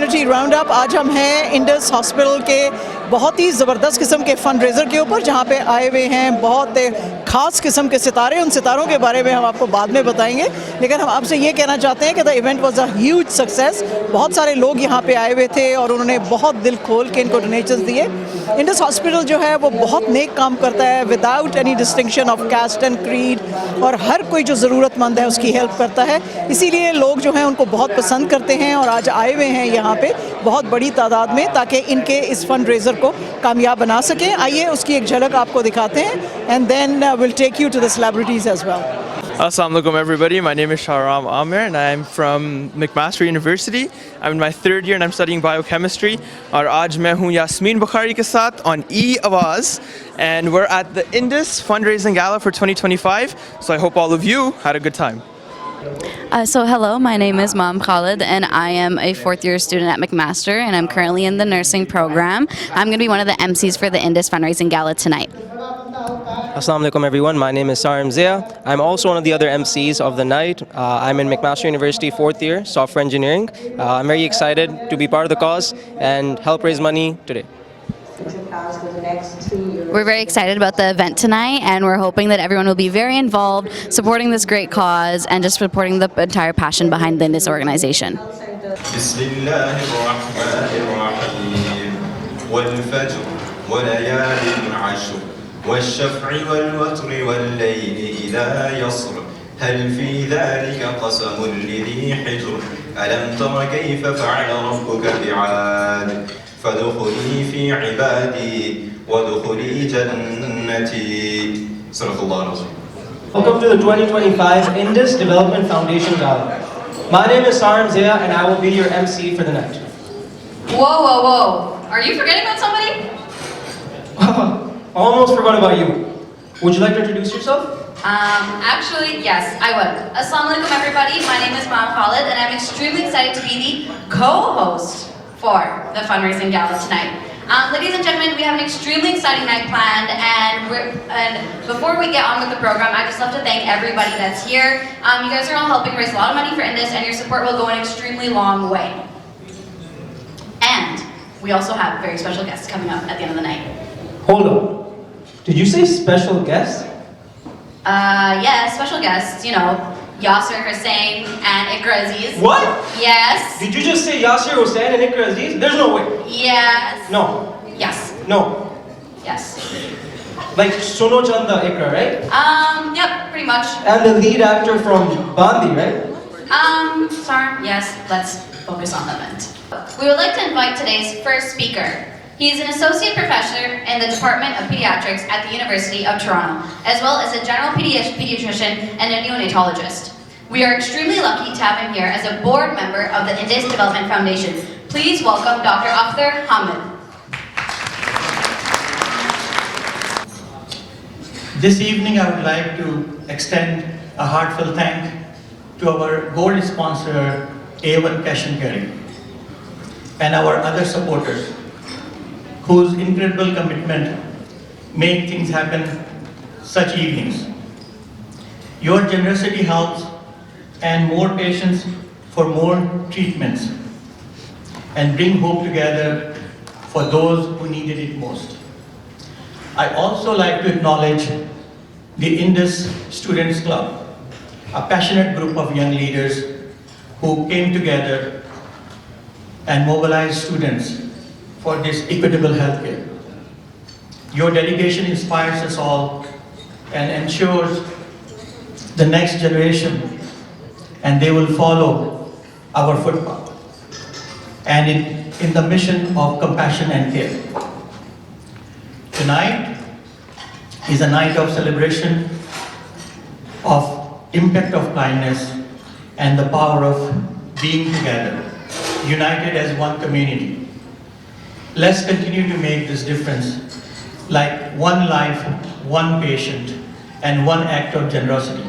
Community round up. आज हम हैं इंडस हॉस्पिटल के बहुत ही ज़बरदस्त किस्म के फंड रेज़र के ऊपर, जहाँ पे आए हुए हैं बहुत ख़ास किस्म के सितारे। उन सितारों के बारे में हम आपको बाद में बताएंगे, लेकिन हम आपसे ये कहना चाहते हैं कि the event was a huge success. बहुत सारे लोग यहाँ पे आए हुए थे और उन्होंने बहुत दिल खोल के इनको डोनेशंस दिए। इंडस हॉस्पिटल जो है वो बहुत नेक काम करता है, without any distinction of caste and creed, और हर कोई जो ज़रूरतमंद है उसकी हेल्प करता है। इसीलिए लोग जो हैं उनको बहुत पसंद करते हैं और आज आए हुए हैं यहाँ पे बहुत बड़ी तादाद में, ताकि इनके इस फंड रेज़र को कामयाब बना सकें। आइए उसकी एक झलक आपको दिखाते हैं, and then will take you to the celebrities as well. Assalamu alaikum everybody, my name is Shahram Amir and I'm from McMaster University. I'm in my third year and I'm studying biochemistry. और आज मैं हूँ यास्मीन बुखारी के साथ on E-Awaz and we're at the Indus Fundraising Gala for 2025. So I hope all of you had a good time. So hello, my name is Mom Khalid and I am a fourth year student at McMaster and I'm currently in the nursing program. I'm going to be one of the MCs for the Indus Fundraising Gala tonight. Assalamu alaikum everyone, my name is Sarim Zia. I'm also one of the other MCs of the night. I'm in McMaster University 4th year, software engineering. I'm very excited to be part of the cause and help raise money today. We're very excited about the event tonight and we're hoping that everyone will be very involved, supporting this great cause and just supporting the entire passion behind this organization. والشفع والوتر والليل إذا يسر هل في ذلك قسم لذي حجر ألم تر كيف فعل ربك بعاد فادخلي في عبادي وادخلي جنتي صدق الله العظيم. Welcome to the 2025 Indus Development Foundation Gala. My name is Sarim Zia and I will be your MC for the night. Whoa, whoa, whoa. Are you forgetting about somebody? Almost forgot about you. Would you like to introduce yourself? Actually, yes, I would. Assalamu alaikum everybody. My name is Mom Khalid and I'm extremely excited to be the co-host for the fundraising gala tonight. Ladies and gentlemen, we have an extremely exciting night planned and before we get on with the program, I just love to thank everybody that's here. You guys are all helping raise a lot of money for Indus and your support will go an extremely long way. And we also have very special guests coming up at the end of the night. Hold on. Did you say special guest? Yeah, special guests, you know, Yasser Hussain and Iqra Aziz. What? Yes. Did you just say Yasser Hussain and Iqra Aziz? There's no way. Yes. No. Yes. No. Yes. Like Sono Chanda Iqra, right? Yep, pretty much. And the lead actor from Bandi, right? Sorry, yes, let's focus on the event. We would like to invite today's first speaker. He is an associate professor in the Department of Pediatrics at the University of Toronto, as well as a general pediatrician and a neonatologist. We are extremely lucky to have him here as a board member of the Indus Development Foundation. Please welcome Dr. Akhtar Hamid. This evening I would like to extend a heartfelt thank to our gold sponsor A1 Cash and Carry and our other supporters, whose incredible commitment make things happen such evenings. Your generosity helps and more patients for more treatments and bring hope together for those who needed it most. I also like to acknowledge the Indus Students Club, a passionate group of young leaders who came together and mobilized students for this equitable healthcare. Your dedication inspires us all and ensures the next generation, and they will follow our footpath and in the mission of compassion and care. Tonight is a night of celebration of impact of kindness and the power of being together, united as one community. Let's continue to make this difference, like one life, one patient, and one act of generosity.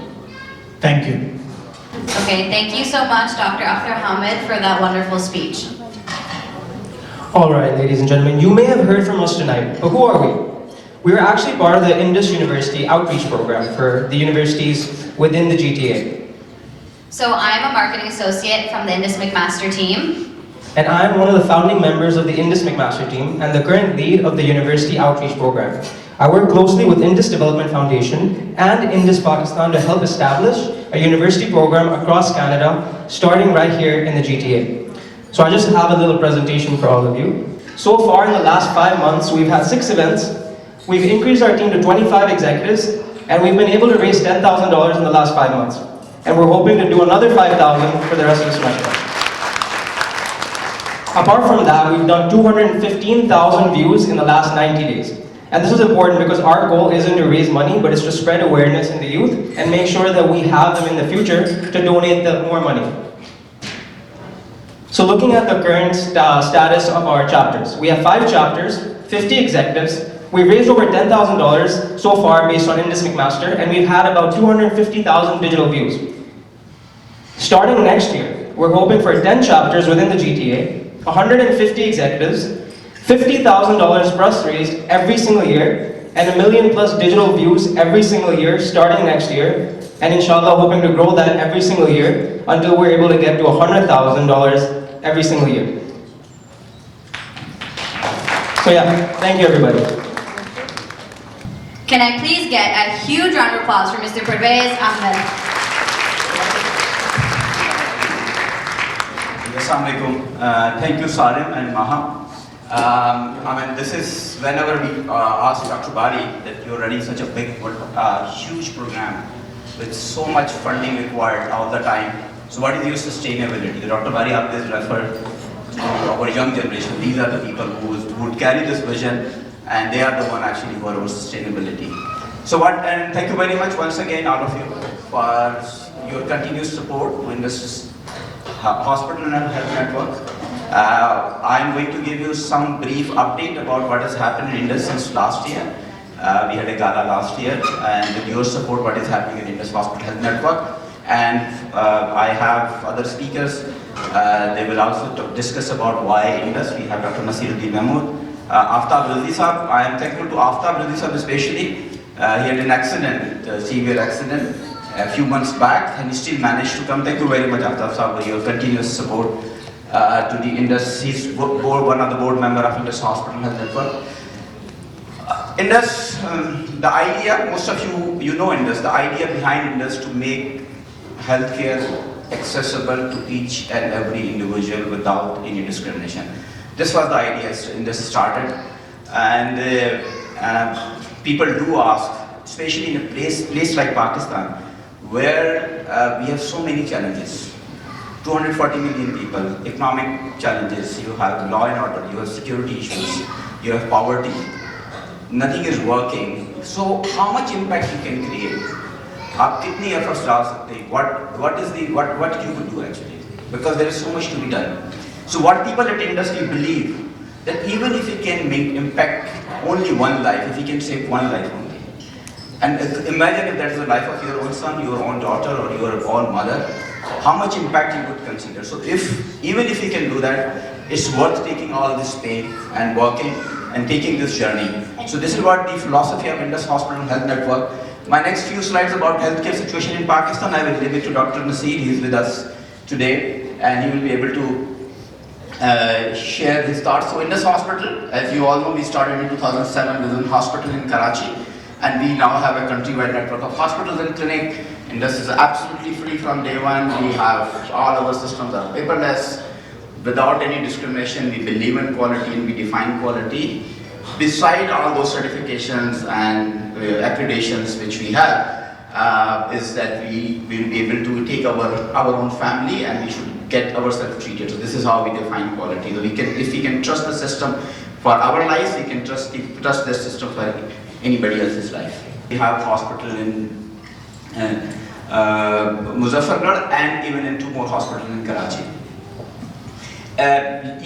Thank you. Okay, thank you so much, Dr. Akhtar Hamid, for that wonderful speech. All right, ladies and gentlemen, you may have heard from us tonight, but who are we? We are actually part of the Indus University Outreach Program for the universities within the GTA. So I'm a marketing associate from the Indus McMaster team. and I am one of the founding members of the Indus McMaster team and the current lead of the University Outreach Program. I work closely with Indus Development Foundation and Indus Pakistan to help establish a university program across Canada, starting right here in the GTA. So I just have a little presentation for all of you. So far in the last 5 months, we've had 6 events. We've increased our team to 25 executives, and we've been able to raise $10,000 in the last 5 months. And we're hoping to do another 5,000 for the rest of the semester. Apart from that, we've done 215,000 views in the last 90 days. And this is important because our goal isn't to raise money, but it's to spread awareness in the youth and make sure that we have them in the future to donate more money. So looking at the current status of our chapters, we have 5 chapters, 50 executives. We've raised over $10,000 so far based on Indus McMaster, and we've had about 250,000 digital views. Starting next year, we're hoping for 10 chapters within the GTA, 150 executives, $50,000 plus raised every single year, and 1 million plus digital views every single year starting next year, and inshallah hoping to grow that every single year until we're able to get to $100,000 every single year. So yeah, thank you everybody. Can I please get a huge round of applause for Mr. Parvez Ahmed? Assalamu alaikum. Thank you, Salim and Maha. This is whenever we ask Dr. Bari that you're running such a big, huge program with so much funding required all the time. So what is your sustainability? Dr. Bari always referred to our young generation. These are the people who would carry this vision, and they are the one actually for our sustainability. And thank you very much once again, all of you, for your continuous support in this hospital and health network. I'm going to give you some brief update about what has happened in Indus since last year. We had a gala last year, and with your support, what is happening in Indus Hospital Health Network. And I have other speakers. They will also discuss about why Indus. We have Dr. Nasiruddin Mahmood, Aftab Rizvi Sahab. I am thankful to Aftab Rizvi Sahab especially. He had an accident, a severe accident, a few months back, and he still managed to come. Thank you very much, Aftab Sahab, for your continuous support to the Indus. He's one of the board member of Indus Hospital Health Network. Indus, the idea, most of you know Indus, the idea behind Indus to make healthcare accessible to each and every individual without any discrimination. This was the idea Indus started, and people do ask, especially in a place like Pakistan, where we have so many challenges. 240 million people, economic challenges, you have law and order, you have security issues, you have poverty. Nothing is working. So how much impact you can create? आप कितनी efforts डाल सकते हैं? What you could do actually? Because there is so much to be done. So what people at industry believe that even if you can make impact only one life, if you can save one life only, and imagine if that is the life of your own son, your own daughter, or your own mother, how much impact you would consider. So even if you can do that, it's worth taking all this pain and working and taking this journey. So this is what the philosophy of Indus Hospital Health Network. My next few slides about healthcare situation in Pakistan, I will leave it to Dr. Nasir. He is with us today, and he will be able to share his thoughts. So Indus Hospital, as you all know, we started in 2007 with a hospital in Karachi, and we now have a countrywide network of hospitals and clinics. Indus is absolutely free from day one. We have all our systems are paperless, without any discrimination. We believe in quality and we define quality. Beside all those certifications and accreditations which we have, is that we will be able to take our own family and we should get ourselves treated. So this is how we define quality. So if we can trust the system for our lives, we can trust the system for anybody else's life. We have a hospital in Muzaffargarh and even in 2 more hospitals in Karachi.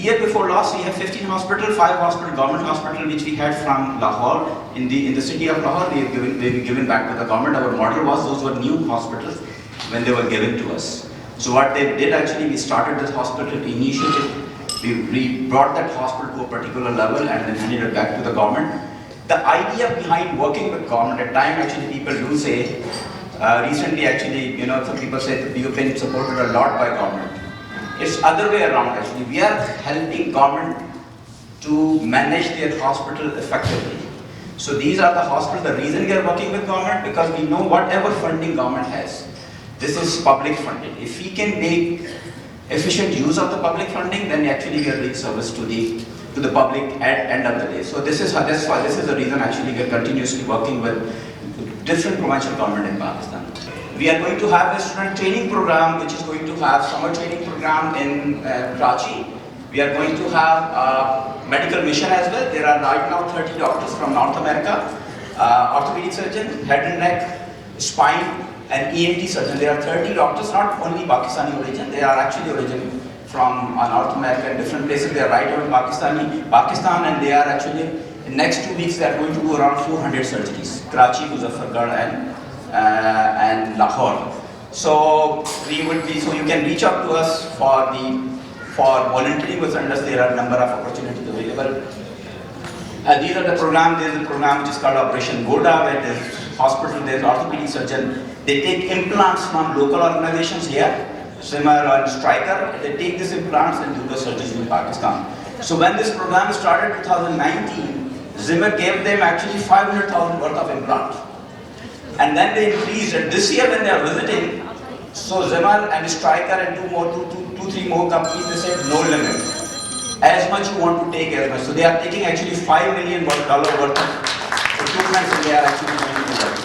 Year before last, we have 15 hospitals, 5 hospitals, government hospitals, which we had from Lahore. In the city of Lahore, they were given back to the government. Our model was those were new hospitals when they were given to us. So what they did actually, we started this hospital initiative. We brought that hospital to a particular level and then handed it back to the government. The idea behind working with government, at times actually people do say, recently actually, some people say that we have been supported a lot by government. It's other way around actually. We are helping government to manage their hospital effectively. So these are the hospitals. The reason we are working with government, because we know whatever funding government has, this is public funding. If we can make efficient use of the public funding, then actually we are doing service to the public at end of the day. So this is the reason actually we are continuously working with different provincial government in Pakistan. We are going to have a student training program, which is going to have summer training program in Karachi. We are going to have a medical mission as well. There are right now 30 doctors from North America, orthopedic surgeon, head and neck, spine, and ENT surgeon. There are 30 doctors, not only Pakistani origin, they are actually origin from North America and different places. They are right over in Pakistan, and they are actually, in next 2 weeks, they are going to do around 400 surgeries. Karachi, Muzaffargarh, and Lahore. So you can reach out to us for volunteering with us. There are a number of opportunities available. These are the program. There is a program which is called Operation Goda, where there's hospital, there's orthopedic surgeon. They take implants from local organizations here, Zimmer and Stryker. They take these implants and do the surgeries in Pakistan. So when this program started in 2019, Zimmer gave them actually 500,000 worth of implants. And then they increased, and this year when they are visiting, so Zimmer and Stryker and two, three more companies, they said no limit. As much you want to take, as much. So they are taking actually $5 million worth of equipment, and they are actually going to do that.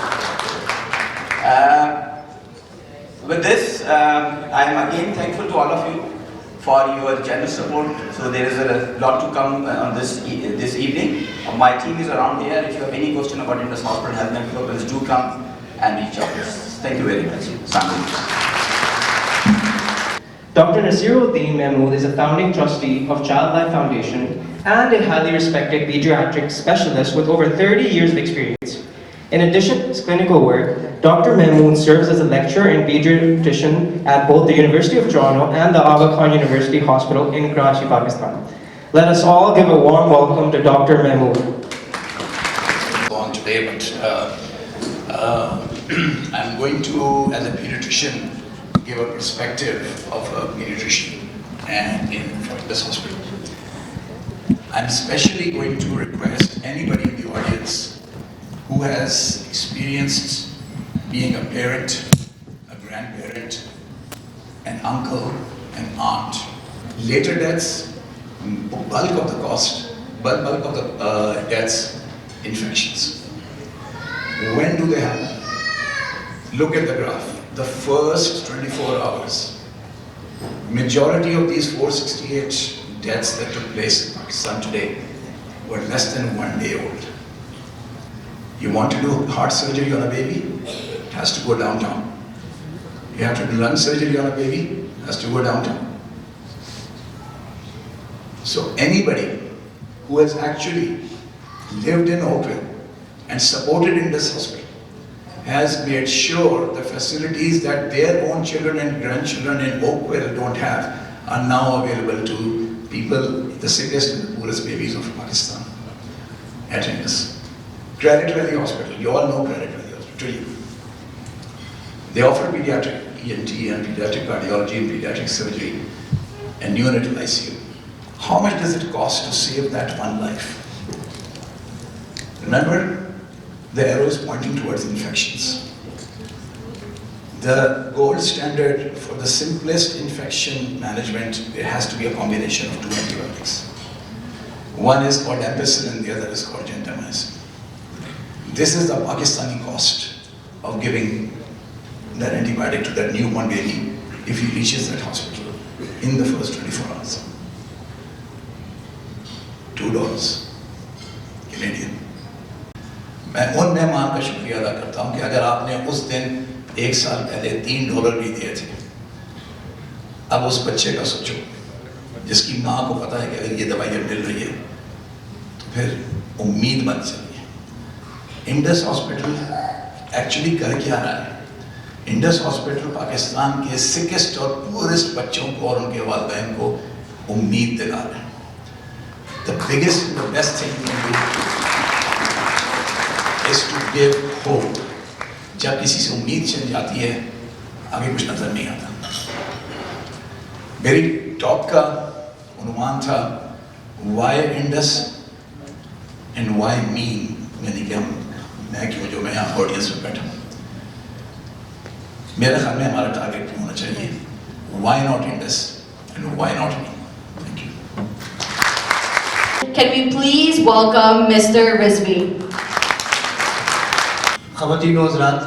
With this, I am again thankful to all of you for your generous support. So there is a lot to come on this evening. My team is around here. If you have any question about Indus Hospital Health Network, please do come and reach out to us. Thank you very much. Dr. Nasiruddin Mahmood is a founding trustee of Child Life Foundation and a highly respected pediatric specialist with over 30 years of experience. In addition to his clinical work, Dr. Mahmood serves as a lecturer in pediatrician at both the University of Toronto and the Aga Khan University Hospital in Karachi, Pakistan. Let us all give a warm welcome to Dr. Mahmood. On today, but I'm going to, as a pediatrician, give a perspective of a pediatrician and in this hospital. I'm especially going to request anybody in the audience who has experienced being a parent, a grandparent, an uncle, an aunt. Later deaths, bulk of the cost, bulk of the deaths, infections. When do they happen? Look at the graph. The first 24 hours, majority of these 468 deaths that took place in Pakistan today were less than 1 day old. You want to do heart surgery on a baby? It has to go downtown. You have to do lung surgery on a baby? It has to go downtown. So anybody who has actually lived in Oakville and supported in this hospital has made sure the facilities that their own children and grandchildren in Oakville don't have are now available to people, the sickest and the poorest babies of Pakistan at Indus. Credit Valley Hospital, you all know Credit Valley Hospital, do you? They offer pediatric ENT and pediatric cardiology and pediatric surgery and neonatal ICU. How much does it cost to save that one life? Remember, the arrow is pointing towards infections. The gold standard for the simplest infection management, there has to be a combination of 2 antibiotics. One is called ampicillin, the other is called gentamicin. This is the Pakistani cost of giving that antibiotic to that newborn baby if he reaches that hospital in the first 24 hours. $2 Canadian. मैं उन मेहमान का शुक्रिया अदा करता हूँ कि अगर आपने उस दिन 1 साल पहले $3 भी दिए थे, अब उस बच्चे का सोचो जिसकी माँ को पता है कि अगर ये दवाई मिल रही है तो फिर उम्मीद बन सकती है। इंडस हॉस्पिटल एक्चुअली कर क्या रहा है? इंडस हॉस्पिटल पाकिस्तान के सिकेस्ट और पुअरेस्ट बच्चों को और उनके वालिदैन को उम्मीद दिला रहा है। The biggest and the best thing you can do is to give hope. जब किसी से उम्मीद चल जाती है, आगे कुछ नजर नहीं आता। मेरी टॉक का अनुमान था why Indus and why me, यानी कि मैं क्यों जो मैं यहाँ ऑडियंस में बैठा हूँ। मेरे ख्याल में हमारा टारगेट क्यों होना चाहिए why not Indus and why not me. Thank you. Can we please welcome Mr. Rizvi? ख़वातीन व हज़रात,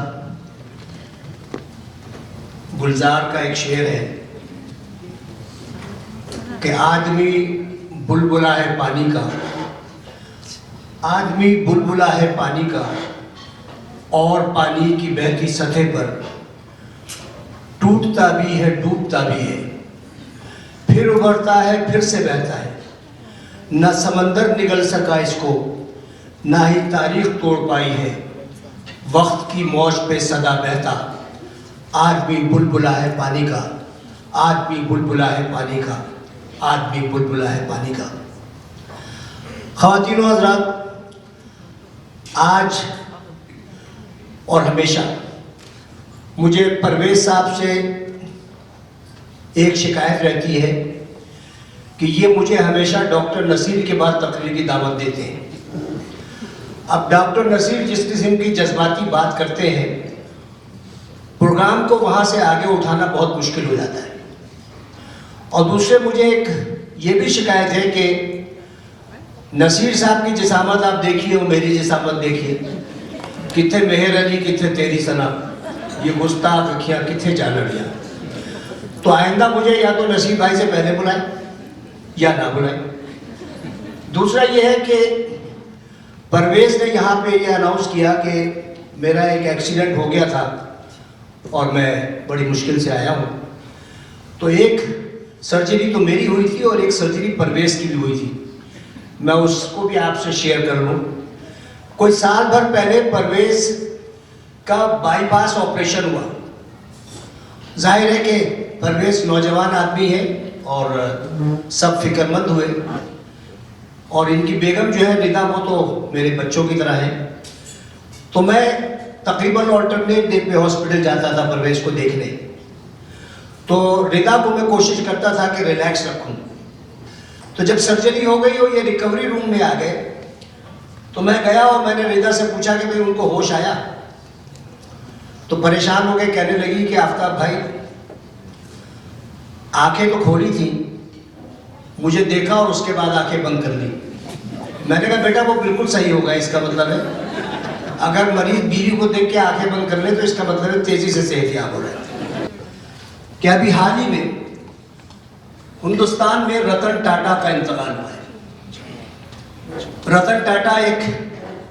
गुलजार का एक शेर है कि आदमी बुलबुला है पानी का, आदमी बुलबुला है पानी का, और पानी की बहती सतह पर टूटता भी है डूबता भी है, फिर उभरता है फिर से बहता है। न समंदर निगल सका इसको, ना ही तारीख तोड़ पाई है, वक्त की मौज पे सदा बहता। आदमी बुलबुला है पानी का, आदमी बुलबुला है पानी का, आदमी बुलबुला है पानी का। ख़वातीन व हज़रात, आज और हमेशा मुझे परवेज़ साहब से एक शिकायत रहती है कि ये मुझे हमेशा डॉक्टर नसीर के बाद तकरीर की दावत देते हैं। अब डॉक्टर नसीर जिस किस्म की जज्बाती बात करते हैं, प्रोग्राम को वहाँ से आगे उठाना बहुत मुश्किल हो जाता है। और दूसरे मुझे एक ये भी शिकायत है कि नसीर साहब की जिसामत आप देखिए और मेरी जिसामत देखिए, कितने मेहर अली कितने तेरी सना, ये गुस्ताख अखियाँ कितने जा लड़िया। तो आइंदा मुझे या तो नसीर भाई से पहले बुलाएं या ना बुलाएं। दूसरा ये है कि परवेज़ ने यहाँ पे ये अनाउंस किया कि मेरा एक एक्सीडेंट हो गया था और मैं बड़ी मुश्किल से आया हूँ। तो एक सर्जरी तो मेरी हुई थी और एक सर्जरी परवेज़ की भी हुई थी, मैं उसको भी आपसे शेयर कर लूँ। कोई साल भर पहले परवेज़ का बाईपास ऑपरेशन हुआ। जाहिर है कि परवेज़ नौजवान आदमी है और सब फिक्रमंद हुए, और इनकी बेगम जो है रिदा, वो तो मेरे बच्चों की तरह है। तो मैं तकरीबन ऑल्टरनेट डे पे हॉस्पिटल जाता था परवेज़ को देखने। तो रिदा को मैं कोशिश करता था कि रिलैक्स रखूं। तो जब सर्जरी हो गई और ये रिकवरी रूम में आ गए, तो मैं गया और मैंने रिदा से पूछा कि भाई उनको होश आया? तो परेशान हो के कहने लगी कि आफ्ताब भाई, आंखें तो खोली थी, मुझे देखा और उसके बाद आंखें बंद कर ली। मैंने कहा बेटा वो बिल्कुल सही होगा, इसका मतलब है अगर मरीज बीवी को देख के आंखें बंद कर ले तो इसका मतलब है तेजी से सेहतयाब हो रहा है। क्या अभी हाल ही में हिंदुस्तान में रतन टाटा का इंतकाल हुआ है। रतन टाटा एक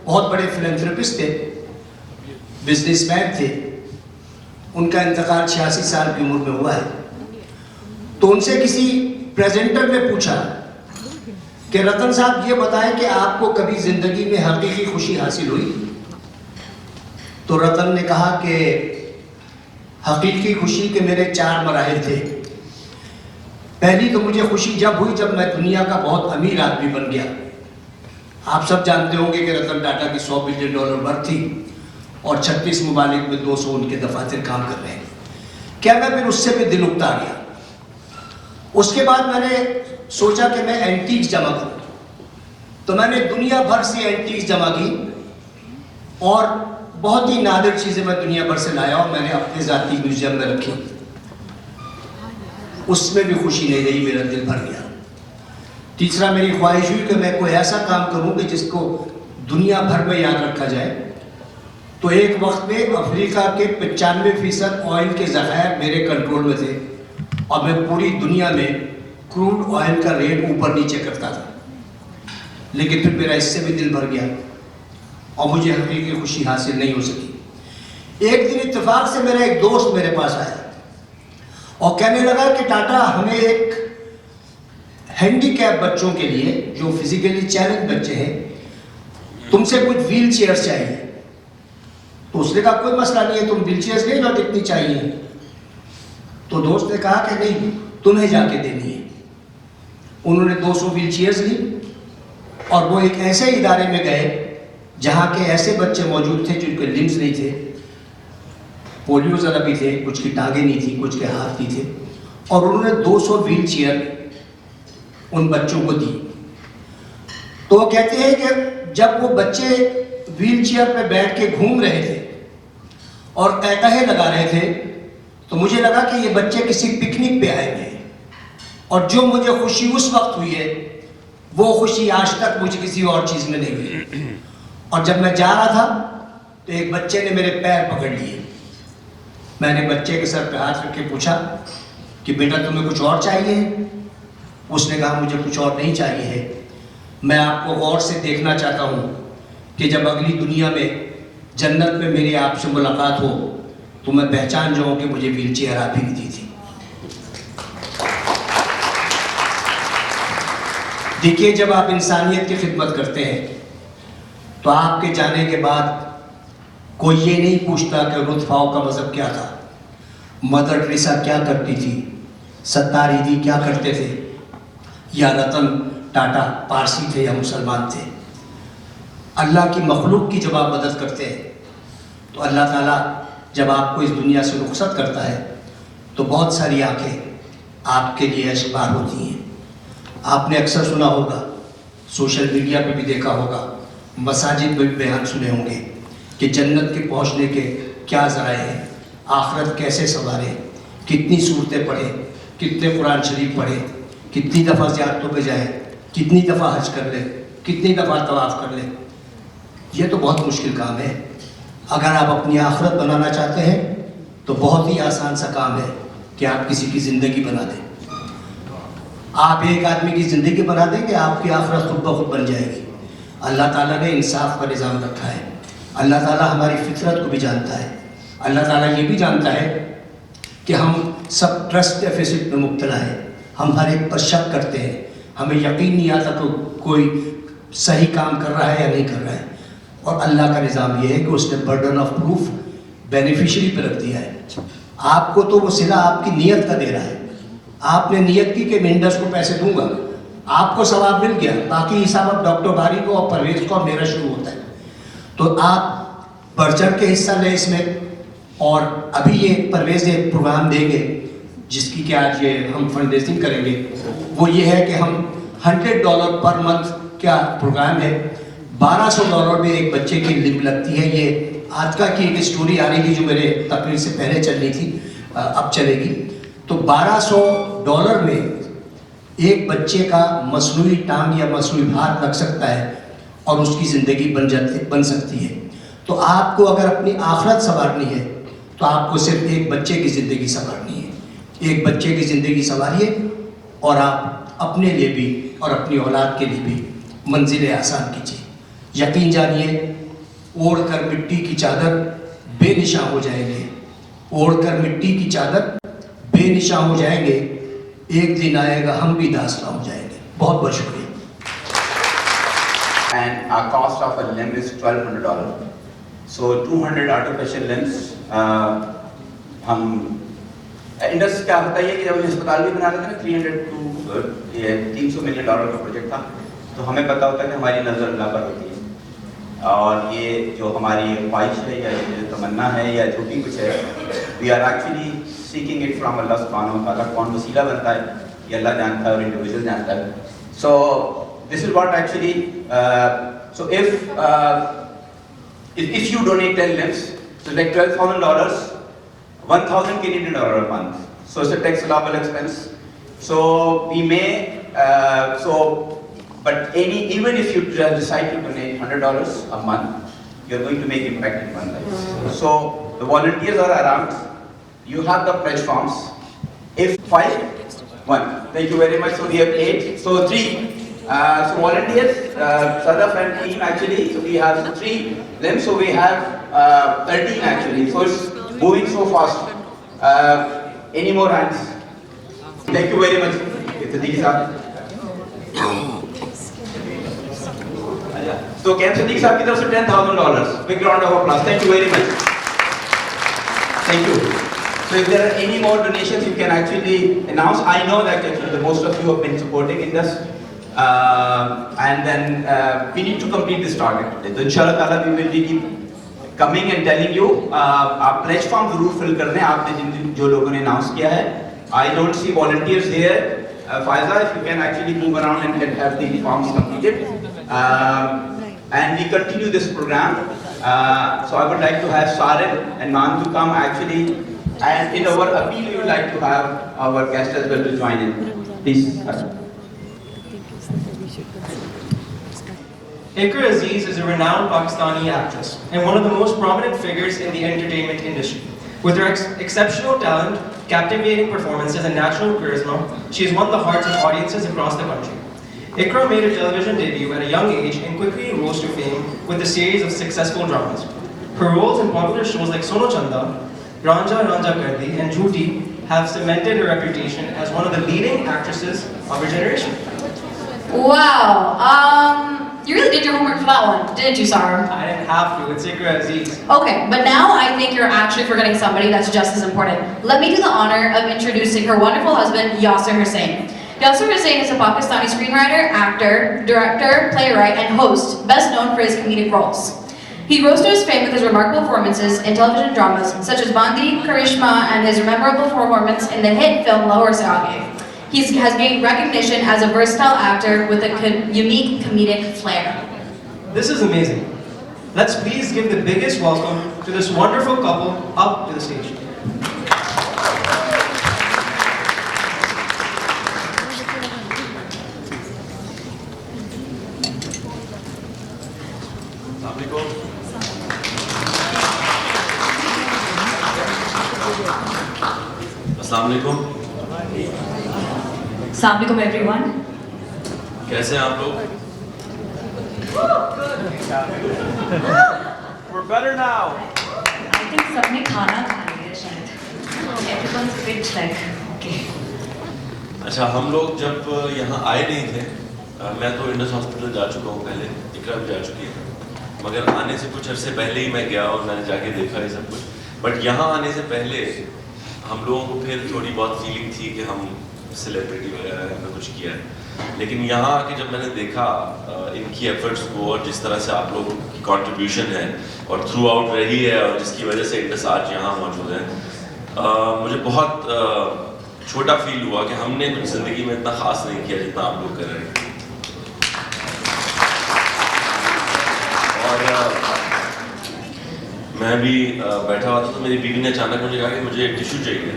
बहुत बड़े फिलैंथ्रोपिस्ट थे, बिजनेसमैन थे। उनका इंतकाल 86 साल की उम्र में हुआ है। तो उनसे किसी प्रेजेंटर ने पूछा कि रतन साहब ये बताएं कि आपको कभी जिंदगी में हकीकी खुशी हासिल हुई? तो रतन ने कहा कि हकीकी खुशी के मेरे 4 मराहिल थे। पहली तो मुझे खुशी जब हुई जब मैं दुनिया का बहुत अमीर आदमी बन गया। आप सब जानते होंगे कि रतन टाटा की $100 बिलियन वर्थ थी और 36 मुमालिक में 200 उनके दफातर काम कर रहे हैं। क्या मैं फिर उससे भी दिल उकता गया। उसके बाद मैंने सोचा कि मैं एंटीक्स जमा करूं। तो मैंने दुनिया भर से एंटीक्स जमा की और बहुत ही नादिर चीज़ें मैं दुनिया भर से लाया और मैंने अपने ज़ाती म्यूजियम में रखी। उसमें भी खुशी नहीं रही, मेरा दिल भर गया। तीसरा मेरी ख्वाहिश हुई कि मैं कोई ऐसा काम करूं कि जिसको दुनिया भर में याद रखा जाए। तो एक वक्त में अफ्रीका के 95% ऑयल के ज़खायर मेरे कंट्रोल में थे और मैं पूरी दुनिया में क्रूड ऑयल का रेट ऊपर नीचे करता था। लेकिन फिर मेरा इससे भी दिल भर गया और मुझे हकीकी खुशी हासिल नहीं हो सकी। एक दिन इत्तेफाक से मेरा एक दोस्त मेरे पास आया और कहने लगा कि टाटा, हमें एक हैंडीकैप बच्चों के लिए, जो फिजिकली चैलेंज बच्चे हैं, तुमसे कुछ व्हील चेयर्स चाहिए। तो उसने कहा कोई मसला नहीं है, तुम व्हील चेयर्स ले लो जितनी चाहिए। तो दोस्त ने कहा कि नहीं, तुम्हें जाके देनी है। उन्होंने 200 व्हील चेयर्स ली और वो एक ऐसे इदारे में गए जहाँ के ऐसे बच्चे मौजूद थे जिनके लिम्स नहीं थे, पोलियो ज़रा भी थे, कुछ की टांगें नहीं थी, कुछ के हाथ नहीं थे, और उन्होंने 200 व्हील चेयर उन बच्चों को दी। तो वो कहते हैं कि जब वो बच्चे व्हील चेयर पर बैठ के घूम रहे थे और कहकहे लगा रहे थे, तो मुझे लगा कि ये बच्चे किसी पिकनिक पे आए हुए हैं, और जो मुझे खुशी उस वक्त हुई है वो खुशी आज तक मुझे किसी और चीज़ में नहीं हुई। और जब मैं जा रहा था तो एक बच्चे ने मेरे पैर पकड़ लिए। मैंने बच्चे के सर पे हाथ रख के पूछा कि बेटा तुम्हें कुछ और चाहिए? उसने कहा मुझे कुछ और नहीं चाहिए है, मैं आपको गौर से देखना चाहता हूँ कि जब अगली दुनिया में जन्नत में मेरी आपसे मुलाकात हो तो मैं पहचान जाऊँ कि मुझे व्हील चेयर आप ही ने दी थी। देखिए, जब आप इंसानियत की खिदमत करते हैं तो आपके जाने के बाद कोई ये नहीं पूछता कि रुतफाओ का मज़हब क्या था, मदर टेरेसा क्या करती थी, सत्तार ईदी क्या करते थे, या रतन टाटा पारसी थे या मुसलमान थे। अल्लाह की मखलूक की जब आप मदद करते हैं तो अल्लाह ताला जब आपको इस दुनिया से रुखसत करता है तो बहुत सारी आंखें आपके लिए अश्कबार होती हैं। आपने अक्सर सुना होगा, सोशल मीडिया पे भी देखा होगा, मसाजिद में भी बयान सुने होंगे कि जन्नत के पहुंचने के क्या ज़राए हैं, आखिरत कैसे संवारे, कितनी सूरतें पढ़े, कितने कुरान शरीफ पढ़े, कितनी दफ़ा ज़ियारतों पे जाए, कितनी दफ़ा हज कर ले, कितनी दफ़ा तवाफ़ कर ले। ये तो बहुत मुश्किल काम है। अगर आप अपनी आखिरत बनाना चाहते हैं तो बहुत ही आसान सा काम है कि आप किसी की ज़िंदगी बना दें। आप एक आदमी की ज़िंदगी बना दें कि आपकी आखिरत खुद ब खुद बन जाएगी। अल्लाह ताला ने इंसाफ का निज़ाम रखा है। अल्लाह ताला हमारी फितरत को भी जानता है। अल्लाह ताला ये भी जानता है कि हम सब ट्रस्ट डेफिसिट में मुब्तला है। हम हर एक पर शक करते हैं, हमें यकीन नहीं आता कि कोई सही काम कर रहा है या नहीं कर रहा है। और अल्लाह का निज़ाम ये है कि उसने बर्डन ऑफ प्रूफ बेनिफिशरी पर रख दिया है। आपको तो वो सिला आपकी नीयत का दे रहा है। आपने नीयत की कि मैं इंडस को पैसे दूंगा, आपको सवाब मिल गया, बाकी हिसाब अब डॉक्टर बारी को और परवेज को मेरा शुरू होता है। तो आप बढ़ चढ़ के हिस्सा लें इसमें। और अभी ये परवेज एक प्रोग्राम देंगे जिसकी कि आज ये हम फंड रेजिंग करेंगे। वो ये है कि हम $100 पर मंथ क्या प्रोग्राम है, $1200 में एक बच्चे की लिप लगती है। ये आज का की एक स्टोरी आ रही थी जो मेरे तकरीर से पहले चल रही थी, अब चलेगी। तो $1200 में एक बच्चे का मसनूई टांग या मसनूई हाथ लग सकता है और उसकी ज़िंदगी बन सकती है। तो आपको अगर अपनी आखिरत संवारनी है तो आपको सिर्फ एक बच्चे की ज़िंदगी संवारनी है। एक बच्चे की ज़िंदगी संवारिए और आप अपने लिए भी और अपनी औलाद के लिए भी मंजिलें आसान कीजिए। यकीन जानिए, ओढ़ कर मिट्टी की चादर बेनिशान हो जाएंगे, ओढ़ कर मिट्टी की चादर बेनिशान हो जाएंगे। एक दिन आएगा हम भी दास्तां हो जाएंगे। बहुत बहुत शुक्रिया। And our cost of a limb is $1,200. So 200 artificial limbs. हम इंडस क्या होता है कि जब हम अस्पताल भी बना रहे थे ना, $300 मिलियन का प्रोजेक्ट था, तो हमें पता होता है कि हमारी नज़र अल्लाह पर होती है। और ये जो हमारी ख्वाहिश है या जो तमन्ना है या जो भी कुछ है, we are actually seeking it from Allah सुब्हानहू व तआला। कौन वसीला बनता है ये अल्लाह जानता है और इंडिविजुअल जानता है। So this is what actually, so if you donate 10 limbs, so like $12,000, $1,000 Canadian a month. So it's a tax allowable expense. So we may, but even if you decide to donate $100 a month, you're going to make impact in one life. So the volunteers are around. You have the pledge forms. If 5, 1. Thank you very much. So we have 8. So 3. So volunteers, Sadaf and team actually. So we have 3 limbs. So we have 13 actually. So it's moving so fast. Any more hands? Thank you very much. Siddiqui sahab. So Camp Siddiqui sahab ki taraf se $10,000. Big round of applause. Thank you very much. Thank you. So if there are any more donations, you can actually announce. I know that actually most of you have been supporting in this. And then we need to complete this target. So inshallah ta'ala we will be coming and telling you. आप pledge form जरूर fill कर दें। आपने जो लोगों ने announce किया है, I don't see volunteers here. Faiza, if you can actually move around and have the forms completed. And we continue this program. So I would like to have Sarin and Man to come actually. And in our appeal, we would like to have our guests as well to join in. Please. Ikra Aziz is a renowned Pakistani actress and one of the most prominent figures in the entertainment industry. With her exceptional talent, captivating performances and natural charisma, she has won the hearts of audiences across the country. Ikra made her television debut at a young age and quickly rose to fame with a series of successful dramas. Her roles in popular shows like Sono Chanda, Ranja Ranja Kardi and Jhooti have cemented her reputation as one of the leading actresses of her generation. Wow. You really did your homework for that one, didn't you, Sarum? I didn't have to, it's Ikra Aziz. Okay, but now I think you're actually forgetting somebody that's just as important. Let me do the honor of introducing her wonderful husband, Yasir Hussain. Yasir Hussain is a Pakistani screenwriter, actor, director, playwright, and host, best known for his comedic roles. He rose to his fame with his remarkable performances in television dramas such as Bandi, Karishma, and his memorable performance in the hit film Lahore Se Aage. He has gained recognition as a versatile actor with a unique comedic flair. This is amazing. Let's please give the biggest welcome to this wonderful couple up to the stage. Assalamualaikum. Assalamualaikum everyone. कैसे हैं आप लोग? We're better now. I think सबने खाना खा लिया शायद. Everyone's a bit like okay. अच्छा, हम लोग जब यहाँ आए नहीं थे, मैं तो इंडस हॉस्पिटल जा चुका हूँ पहले, इकरा भी जा चुकी है, मगर आने से कुछ अरसे पहले ही मैं गया और मैंने जाके देखा ये सब कुछ. बट यहाँ आने से पहले हम लोगों को फिर थोड़ी बहुत फीलिंग थी कि हम सेलिब्रिटी वगैरह हमने कुछ किया है, लेकिन यहाँ आके जब मैंने देखा इनकी एफर्ट्स को और जिस तरह से आप लोगों की कंट्रीब्यूशन है और थ्रू आउट रही है और जिसकी वजह से इंडस आज यहाँ मौजूद है, मुझे बहुत छोटा फील हुआ कि हमने कुछ ज़िंदगी में इतना ख़ास नहीं किया जितना आप लोग कर रहे हैं. और मैं भी बैठा हुआ था तो मेरी बीवी ने अचानक मुझे कहा कि मुझे टिश्यू चाहिए.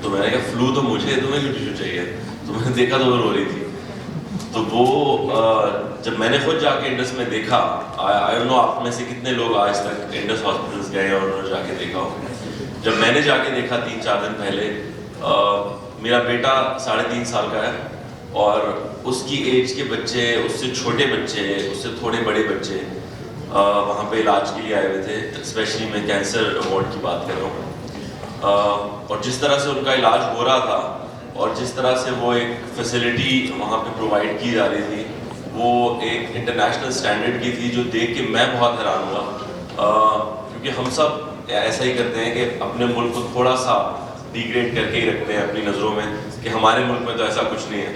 तो मैंने कहा फ्लू तो मुझे है, तुम्हें क्यों टिश्यू चाहिए? तो मैंने देखा तो वो रो रही थी. तो वो जब मैंने खुद जाके इंडस में देखा, आई डोंट नो आप में से कितने लोग आज तक इंडस हॉस्पिटल्स गए और उन्होंने जाके देखा हो. जब मैंने जाके देखा 3-4 दिन पहले, मेरा बेटा 3.5 साल का है और उसकी एज के बच्चे, उससे छोटे बच्चे, उससे थोड़े बड़े बच्चे वहाँ पे इलाज के लिए आए हुए थे. स्पेशली मैं कैंसर वार्ड की बात कर रहा हूँ. और जिस तरह से उनका इलाज हो रहा था और जिस तरह से वो एक फैसिलिटी वहाँ पे प्रोवाइड की जा रही थी, वो एक इंटरनेशनल स्टैंडर्ड की थी, जो देख के मैं बहुत हैरान हुआ. क्योंकि हम सब ऐसा ही करते हैं कि अपने मुल्क को थोड़ा सा डिग्रेड करके ही रखते हैं अपनी नज़रों में कि हमारे मुल्क में तो ऐसा कुछ नहीं है.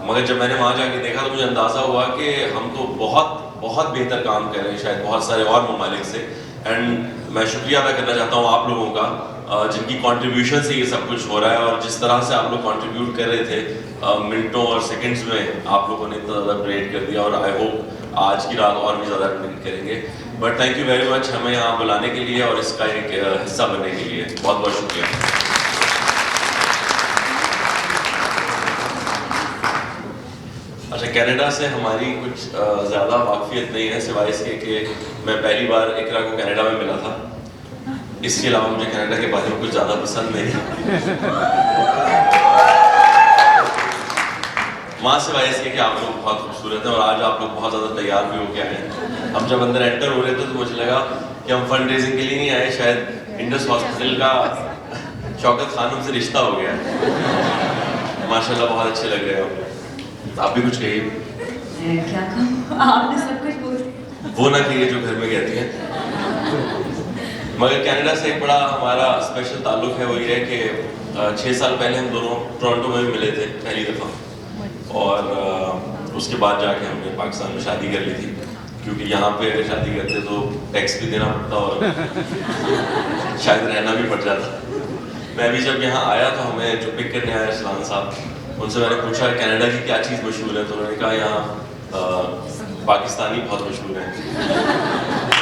मगर जब मैंने वहाँ जाके देखा तो मुझे अंदाज़ा हुआ कि हम तो बहुत बहुत बेहतर काम कर रहे हैं शायद बहुत सारे और ममालिक से. एंड मैं शुक्रिया अदा करना चाहता हूँ आप लोगों का, जिनकी कंट्रीब्यूशन से ये सब कुछ हो रहा है और जिस तरह से आप लोग कंट्रीब्यूट कर रहे थे मिनटों और सेकंड्स में आप लोगों ने इतना ज़्यादा प्रेड कर दिया. और आई होप आज की रात और भी ज़्यादा प्रेड करेंगे. But thank you very much हमें यहाँ बुलाने के लिए और इसका एक हिस्सा बनने के लिए. बहुत बहुत शुक्रिया. अच्छा, कनाडा से हमारी कुछ ज़्यादा वाकफियत नहीं है, सिवाय इसके कि मैं पहली बार इकरा को कनाडा में मिला था. इसके अलावा मुझे कनाडा के बारे में कुछ ज़्यादा पसंद नहीं है. वहाँ सिवाय इसके कि आप लोग बहुत खूबसूरत हैं और आज आप लोग बहुत ज़्यादा तैयार भी होके आए हैं. हम जब अंदर एंटर हो रहे थे तो मुझे लगा कि हम फंड रेजिंग के लिए नहीं आए, शायद इंडस हॉस्पिटल का शौकत खानम से रिश्ता हो गया है. माशाल्लाह बहुत अच्छे लग रहे हो. आप भी कुछ कहिए. क्या कहूँ, आपने सब कुछ बोल दिया. वो ना कहिए जो घर में कहती हैं. मगर कनाडा से एक बड़ा हमारा स्पेशल ताल्लुक है. वो ये है कि 6 साल पहले हम दोनों टोरंटो में भी मिले थे पहली दफ़ा, और उसके बाद जाके हमने पाकिस्तान में शादी कर ली थी. क्योंकि यहाँ पे अगर शादी करते तो टैक्स भी देना पड़ता और शायद रहना भी पड़ जाता. मैं भी जब यहाँ आया तो हमें जो पिक करने आया इस्लाम साहब, उनसे मैंने पूछा कनाडा की क्या चीज़ मशहूर है, तो उन्होंने कहा यहाँ पाकिस्तानी बहुत मशहूर है।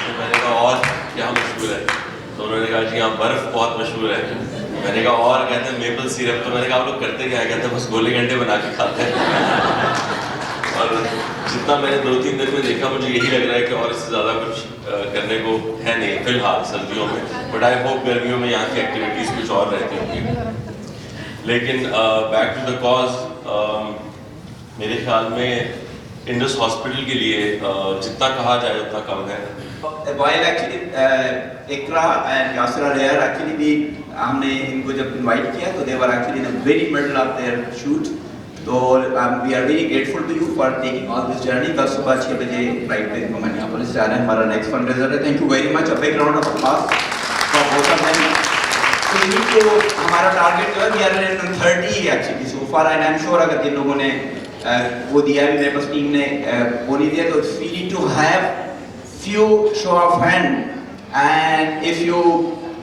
तो मैंने कहा और क्या मशहूर है, तो उन्होंने कहा जी यहाँ बर्फ़ बहुत मशहूर है। मैंने कहा और, कहते हैं मेपल सिरप। तो मैंने कहा आप लोग करते क्या है, कहते हैं बस गोले गंडे बना के खाते हैं। और जितना मैंने 2-3 दिन में देखा मुझे यही लग रहा है कि और इससे ज़्यादा कुछ करने को है नहीं फिलहाल सर्दियों में, बट आई होप गर्मियों में यहाँ की एक्टिविटीज़ कुछ और रहती होंगी। लेकिन बैक टू द कॉज, मेरे ख्याल में इंडस हॉस्पिटल के लिए जितना कहा जाए उतना कम है। While actually Ikra and Yasir are here, actually we हमने इनको जब इनवाइट किया तो they were actually in the very middle of their shoot. तो we are very grateful to you for taking all this journey. कल सुबह 6 बजे flight पे इनको मिनियापोलिस जा रहे हैं, हमारा नेक्स्ट फंडरेजर है। Thank you very much. A big round of applause for both of them. तो ये तो हमारा टारगेट जो है we are in 30 actually so far, and I'm sure अगर जिन लोगों ने वो दिया है, मेरे पास टीम ने वो नहीं दिया, तो we need to have few show of hand, and if you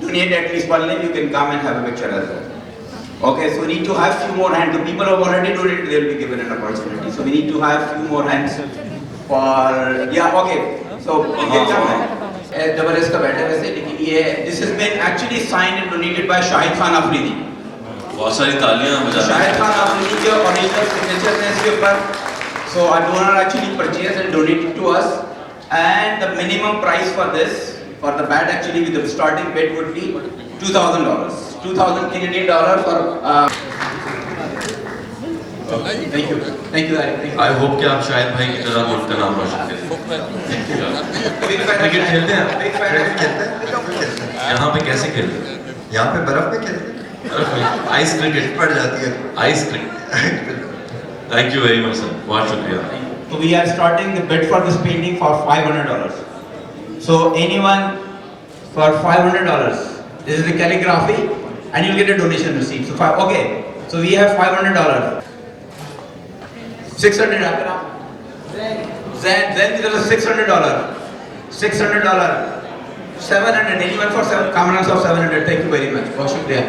donate at least one name, you can come and have a picture as well. Okay, so we need to have few more hands. The people who have already donated, they will be given an opportunity. So we need to have few more hands for, yeah, okay. So you can come. जबरदस्त का बैठे वैसे, लेकिन ये this has been actually signed and donated by Shahid Khan Afridi. बहुत सारी तालियां बजा रहे हैं। Shahid Khan Afridi के original signature है इसके ऊपर. So our donor actually purchased and donated to us, and the minimum price for this, for the bat actually with the starting bid would be $2,000. 2,000 Canadian dollars for. Thank you. Thank you. I hope कि आप शायद भाई की तरह मुल्क का नाम रोशन करें। क्रिकेट खेलते हैं? यहाँ पे कैसे खेलते हैं? यहाँ पे बर्फ में खेलते हैं। आइस क्रिकेट पड़ जाती है। Ice cricket. Thank you very much sir. बहुत शुक्रिया। So we are starting the bid for this painting for $500. So anyone for $500. This is the calligraphy, and you'll get a donation receipt. So okay. So we have $500. 600 after now. Then these are $600. $600. 700. Anyone for 7? Comments of 700. Thank you very much. बहुत शुक्रिया।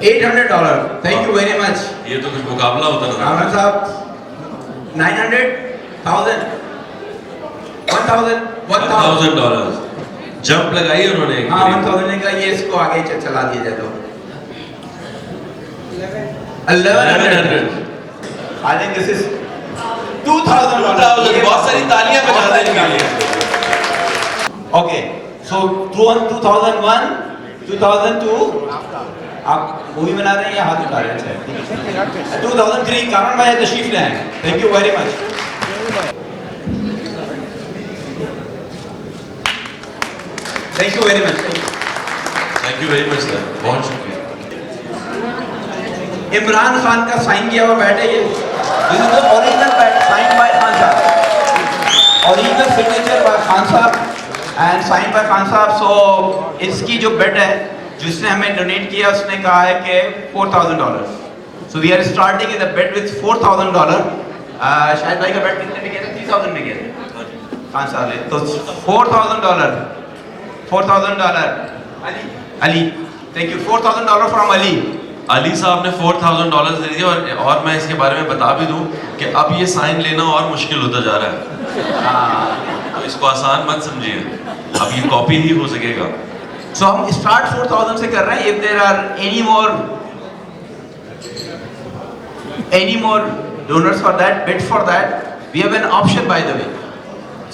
$800. Thank you very much. ये तो कुछ मुकाबला होता है ना। Comments of 900. 1,000. 1,000. $1,000. Jump लगाई उन्होंने। हाँ 1,000 ने कहा ये इसको आगे चला दिया जाए तो 1,100. I think this is 2,000. बहुत सारी तालियां बजा दें इनके लिए। Okay, so 2001, 2002 आप मूवी बना रहे हैं या हाथ उठा रहे हैं? 2003 कामन भाई तशरीफ ले आए। Thank you very much. Thank you very much. Thank you very much sir. बहुत शुक्रिया। इमरान खान का साइन किया हुआ बैट है ये। This is the original bat signed by Khan साहब। Original signature by Khan साहब and signed by Khan साहब. So इसकी जो bet है जिसने हमें डोनेट किया उसने कहा है कि $4,000. So we are starting with a bet with $4,000. शायद भाई का bet कितने में गया था? 3,000 में गया था। Khan साहब ने तो $4,000. $4,000. Ali, thank you. $4,000 from Ali. Ali साहब ने $4,000 दे दिया और मैं इसके बारे में बता भी दूं कि अब ये साइन लेना और मुश्किल होता जा रहा है। तो इसको आसान मत समझिए, अब ये कॉपी ही हो सकेगा। So हम start 4,000 से कर रहे हैं. If there are any more donors for that, bid for that, we have an option by the way.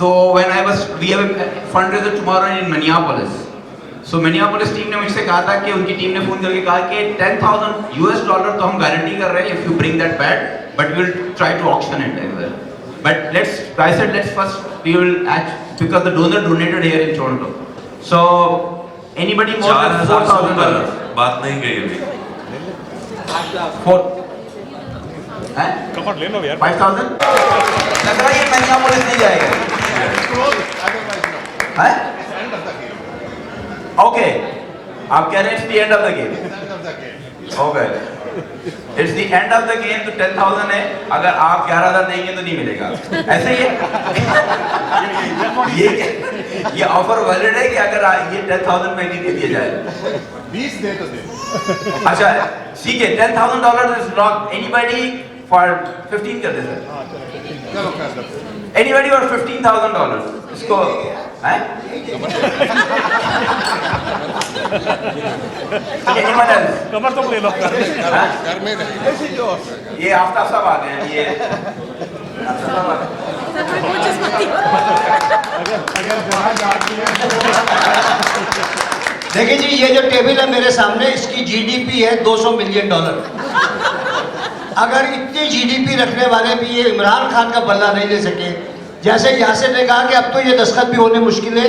So we have a fundraiser tomorrow in Minneapolis. So Minneapolis team ने मुझसे कहा था कि उनकी टीम ने फोन करके कहा कि $10,000 तो हम गारंटी कर रहे हैं if you bring that bat, but we will try to auction it as well. But I said let's first we will act because the donor donated here in Toronto. So anybody more than $4,000? बात नहीं गई अभी। 5,000? लग रहा है ये Minneapolis नहीं जाएगा। Okay, आप कह रहे हैं it's the end of the game. Okay, it's the end of the game तो 10,000 है, अगर आप 11,000 देंगे तो नहीं मिलेगा। ऐसे ही है। ये ऑफर वैलिड है कि अगर ये 10,000 में नहीं दे दिया जाए? 20 दे तो दे। अच्छा ठीक है, $10,000 इज नॉट एनीबॉडी फॉर 15 कर दे सर। चलो कर दो। एनीबॉडी फॉर $15,000 इसको हैं? Anyone else? कमर तो ले लो। घर में नहीं। ये आफ्ताब साहब आ गए हैं, ये आफ्ताब साहब आ गए। देखिए जी, ये जो टेबल है मेरे सामने, इसकी जीडीपी है $200 मिलियन। अगर इतनी जीडीपी रखने वाले भी ये इमरान खान का बल्ला नहीं ले सके, जैसे यासिर ने कहा कि अब तो ये दस्तखत भी होने मुश्किल है,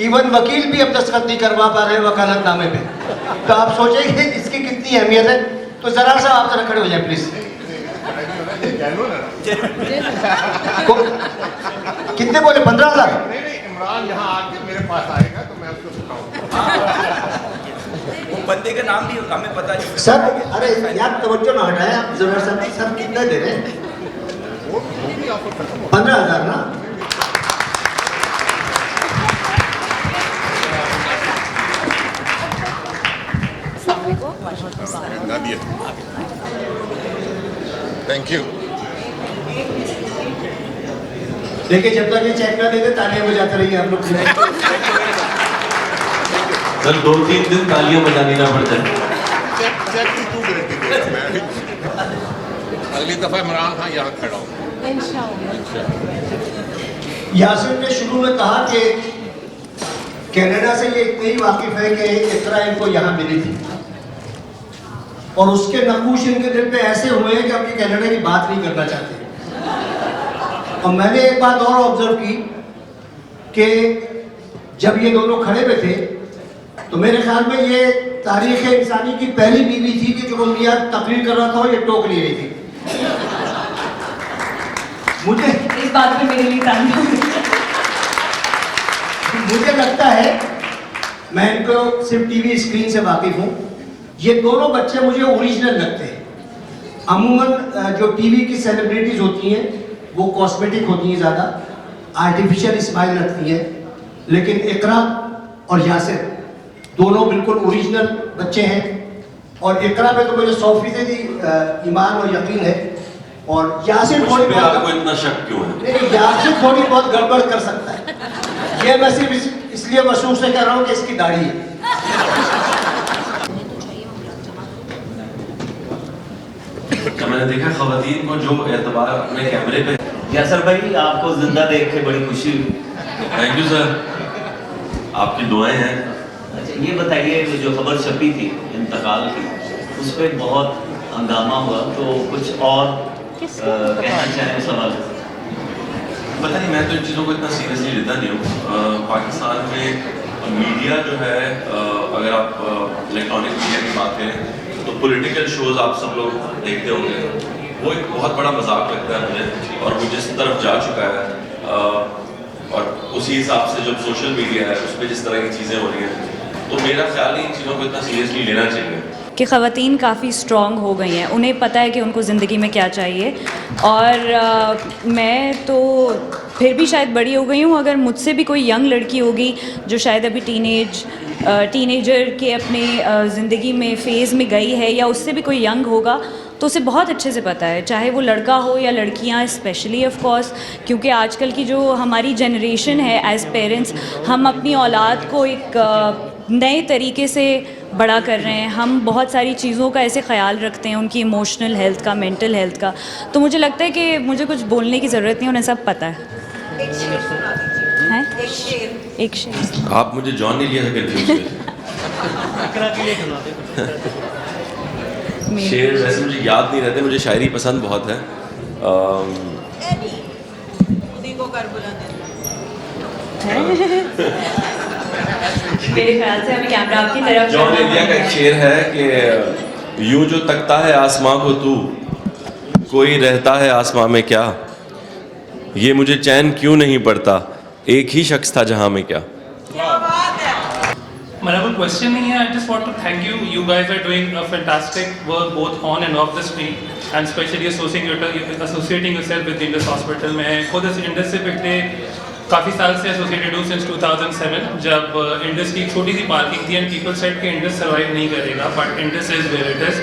इवन वकील भी अब दस्तखत नहीं करवा पा रहे वकालतनामे पे, तो आप सोचेंगे इसकी कितनी अहमियत है। तो जरा सा आप जरा खड़े हो जाए प्लीज। कितने बोले? 15,000? नहीं, इमरान यहाँ आके मेरे पास आएगा तो मैं उसको सिखाऊंगा। वो बंदे का नाम भी हमें पता है सर। अरे यार तवज्जो ना हटाए आप जरा सा। सर कितना दे रहे हैं? 15,000 ना? Thank you. देखिए, जब तक ये चेक ना देते तालियां बजाते रहिए आप लोग। सर 2-3 दिन तालियां बजानी ना पड़ जाए। चेक की 2 मिनट की देगा मैं। अगली दफा इमरान खान यहाँ खड़ा हूँ। यासिर ने शुरू में कहा कि कनाडा से ये इतने ही वाकिफ है कि इकरा इनको यहाँ मिली थी, और उसके नकूश इनके दिल पे ऐसे हुए हैं कि अब ये कनाडा की बात नहीं करना चाहते। और मैंने एक बात और ऑब्जर्व की कि जब ये दोनों खड़े हुए थे तो मेरे ख्याल में ये तारीख इंसानी की पहली बीवी थी कि जो मियां तकरीर कर रहा था और ये टोक नहीं रही थी। मुझे इस बात पे मेरे लिए तालियां। मुझे लगता है, मैं इनको सिर्फ टीवी स्क्रीन से वाकिफ हूँ, ये दोनों बच्चे मुझे ओरिजिनल लगते हैं। अमूमन जो टीवी की सेलिब्रिटीज होती हैं वो कॉस्मेटिक होती हैं, ज़्यादा आर्टिफिशियल स्माइल रखती हैं, लेकिन इकरा और यासिर दोनों बिल्कुल ओरिजिनल बच्चे हैं। और इकरा पे तो मुझे 100% ईमान और यकीन है, और यासिर थोड़ी बहुत, आपको इतना शक क्यों है? नहीं, यासिर थोड़ी बहुत गड़बड़ कर सकता है। ये मैं सिर्फ इसलिए महसूस से कह रहा हूँ कि इसकी दाढ़ी है। मैंने देखा खवातीन को जो एतबार अपने कैमरे पे। यासर भाई, आपको जिंदा देख के बड़ी खुशी हुई। थैंक यू सर, आपकी दुआएं हैं। अच्छा ये बताइए, जो खबर छपी थी इंतकाल की, उस पर बहुत हंगामा हुआ, तो कुछ और कहना चाहें सवाल? पता नहीं, मैं तो इन चीज़ों को इतना सीरियसली लेता नहीं हूँ। पाकिस्तान में मीडिया जो है, अगर आप इलेक्ट्रॉनिक मीडिया की बात करें तो पॉलिटिकल शोज़ आप सब लोग देखते होंगे, वो एक बहुत बड़ा मजाक लगता है मुझे, और वो जिस तरफ जा चुका है, और उसी हिसाब से जब सोशल मीडिया है उस पर जिस तरह की चीज़ें हो रही हैं, तो मेरा ख्याल है इन चीज़ों को इतना सीरियसली लेना चाहिए। कि ख़वातीन काफ़ी स्ट्रॉन्ग हो गई हैं, उन्हें पता है कि उनको ज़िंदगी में क्या चाहिए। और मैं तो फिर भी शायद बड़ी हो गई हूँ। अगर मुझसे भी कोई यंग लड़की होगी जो शायद अभी टीनेजर के अपने ज़िंदगी में फ़ेज़ में गई है, या उससे भी कोई यंग होगा, तो उसे बहुत अच्छे से पता है, चाहे वो लड़का हो या लड़कियां, स्पेशली ऑफ कोर्स, क्योंकि आजकल की जो हमारी जनरेशन है एज पेरेंट्स, हम अपनी औलाद को एक नए तरीके से बड़ा कर रहे हैं। हम बहुत सारी चीज़ों का ऐसे ख्याल रखते हैं, उनकी इमोशनल हेल्थ का, मेंटल हेल्थ का। तो मुझे लगता है कि मुझे कुछ बोलने की ज़रूरत नहीं, उन्हें सब पता है। एक शेर। आप मुझे जॉन नहीं लिया था कंफ्यूज। शेर वैसे मुझे याद नहीं रहते, मुझे शायरी पसंद बहुत है। मेरे ख्याल से अभी कैमरा आपकी तरफ। जॉन इंडिया का एक शेर है कि यूं जो तकता है आसमां को तू, कोई रहता है आसमां में क्या, ये मुझे चैन क्यों नहीं पड़ता, एक ही शख्स था जहां में क्या। मेरा कोई क्वेश्चन नहीं है। I just want to thank you, you guys are doing a fantastic work both on and off the screen, and specially associating yourself with Indus hospital. मैं खुद इस इंडस से पिछले काफ़ी साल से एसोसिएटेड हूँ सिंस 2007 जब इंडस की एक छोटी सी पार्किंग थी एंड पीपल सेड कि इंडस सर्वाइव नहीं करेगा but Indus is where it is.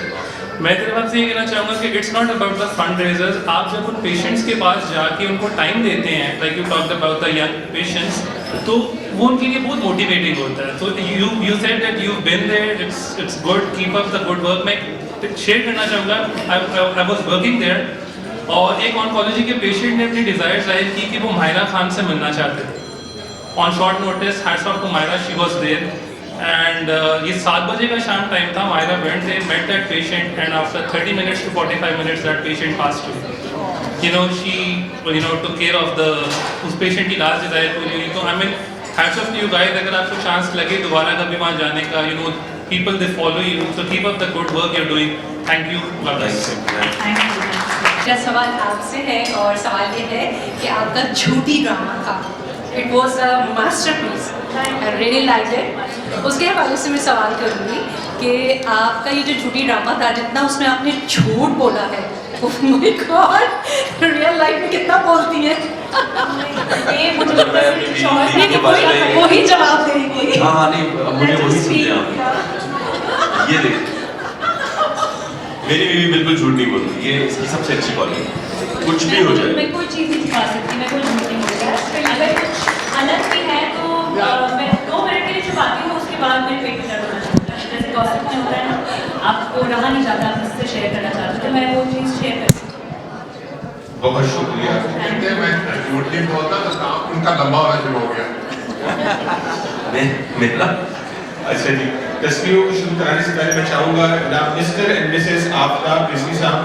मैं तेरे बात से ये कहना चाहूँगा कि it's not about the fund raisers. आप जब उन पेशेंट्स के पास जाके उनको टाइम देते हैं, like you talked about the young patients, तो वो उनके लिए बहुत मोटिवेटिंग होता है। तो you said that you been there, it's good, keep up the good work. मैं शेयर करना चाहूँगा, आई वाज वर्किंग देयर और एक ऑन्कोलॉजी के पेशेंट ने अपनी डिज़ायर जाहिर की कि वो माहिरा खान से मिलना चाहते थे। On short notice, hats off to Mahira, she was there and ये 7 बजे का शाम टाइम था। Mahira went there, met that patient and after 30 minutes to 45 minutes that patient passed away. She took care of the उस पेशेंट की last desire पूरी हुई। तो I mean hats off to you guys, अगर आपको चांस लगे दोबारा कभी वहाँ जाने का, people they follow you, so keep up the good work you're doing. Thank you. God bless. मेरा सवाल आपसे है और सवाल ये है कि आपका झूठी ड्रामा था, it was a masterpiece, I really like it. उसके हवाले से मैं सवाल करूँगी कि आपका ये जो झूठी ड्रामा था, जितना उसमें आपने झूठ बोला है, रियल लाइफ में कितना बोलती है? वही जवाब देंगी। हाँ नहीं, मुझे वही सुनते हैं। ये देख, मेरी बीवी बिल्कुल झूठ नहीं बोलती, ये इसकी सबसे अच्छी क्वालिटी। कुछ भी हो जाए, मैं कोई चीज़ नहीं छुपा सकती, मैं कोई झूठ नहीं बोलती। अगर कुछ अलग भी है तो मैं 2 मिनट के लिए छुपाती हूँ, उसके बाद मेरे पेट में दर्द होना शुरू होता है। जैसे गॉसिप में होता है ना, आपको रहा नहीं जाता, आप इससे शेयर करना चाहते हो, तो मैं वो चीज़ शेयर करती हूँ। बहुत शुक्रिया। कहते हैं मैं झूठ नहीं बोलता तो काम उनका लंबा होना शुरू हो गया। मेरा अच्छा जी, तस्वीरों को शुरू कराने से पहले मैं चाहूँगा जनाब mister and Mrs Aftab Rizvi साहब,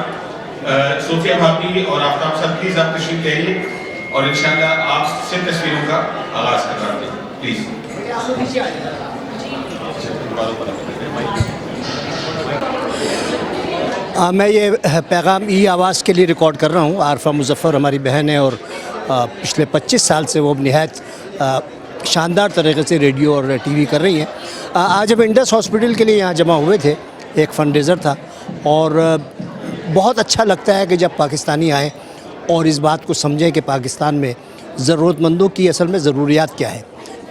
सोफिया भाभी और आफ्ताब साहब प्लीज़ आप तशरीफ लाइए और इंशाल्लाह आपसे तस्वीरों का आगाज़ करवाते हैं, प्लीज़। मैं ये पैगाम ई आवाज़ के लिए रिकॉर्ड कर रहा हूँ। आरफा मुज़फ़्फ़र हमारी बहन है और पिछले 25 साल से वो निहायत शानदार तरीके से रेडियो और टीवी कर रही हैं। आज हम इंडस हॉस्पिटल के लिए यहाँ जमा हुए थे, एक फंडरेज़र था और बहुत अच्छा लगता है कि जब पाकिस्तानी आएँ और इस बात को समझें कि पाकिस्तान में ज़रूरतमंदों की असल में ज़रूरियात क्या है,